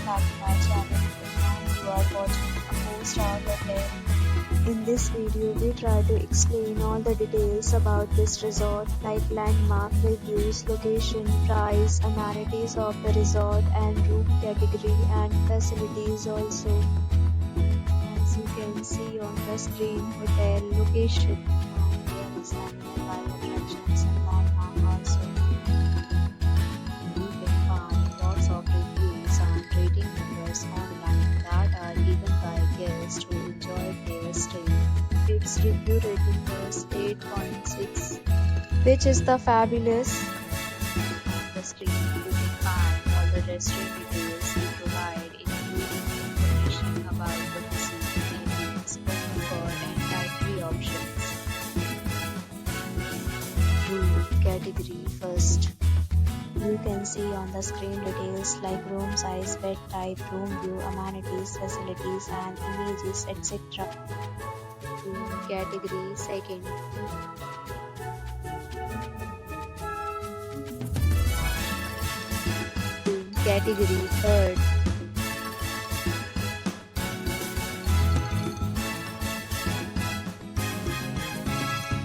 back to my channel. And you are watching a 4-star hotel. In this video, we try to explain all the details about this resort, like landmark, reviews, location, price, amenities of the resort, and room category and facilities also. As you can see on the screen, hotel location. And there is an nearby attractions and landmark also. You can find lots of reviews and rating numbers online that are given by guests who enjoyed their stay. Its review rating was 8.6, which is the fabulous. On the screen, you can find all the restaurant details we provide, including information about the cuisine, menus, comfort, and dietary options. Room category first. You can see on the screen details like room size, bed type, room view, amenities, facilities, and images, etc. Room category second. Room category third.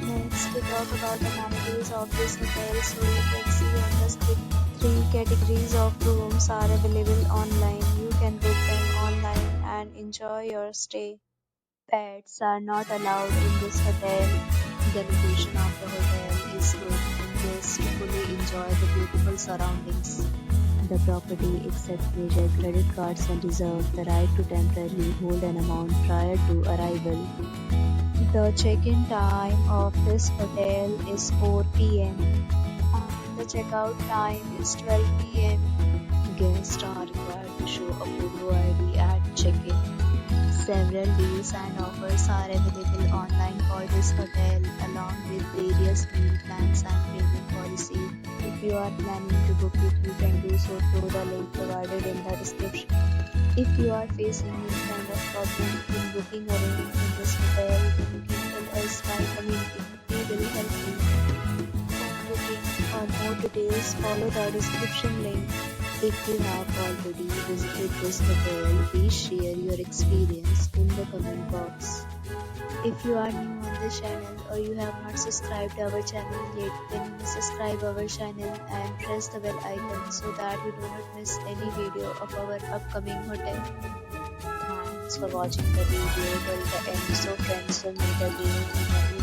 Next, we talk about the amenities of this hotel. So you can see on the screen 3 categories of rooms are available online. You can book them online and enjoy your stay. Pets are not allowed in this hotel. The location of the hotel is good and guests fully enjoy the beautiful surroundings. The property accepts major credit cards and reserves the right to temporarily hold an amount prior to arrival. The check-in time of this hotel is 4 p.m. and the checkout time is 12 p.m. Guests are required to show a photo ID at check-in. Several deals and offers are available online for this hotel, along with various meal plans and payment policy. If you are planning to book it, you can do so through the link provided in the description. If you are facing any kind of problem in booking a room in this hotel, then you can tell us by commenting. We will help you. For booking or more details, follow the description link. If you have already visited this hotel, please share your experience in the comment box. If you are new on this channel or you have not subscribed our channel yet, then you must subscribe our channel and press the bell icon so that you do not miss any video of our upcoming hotel. Thanks for watching the video till the end. So friends, will meet again in a new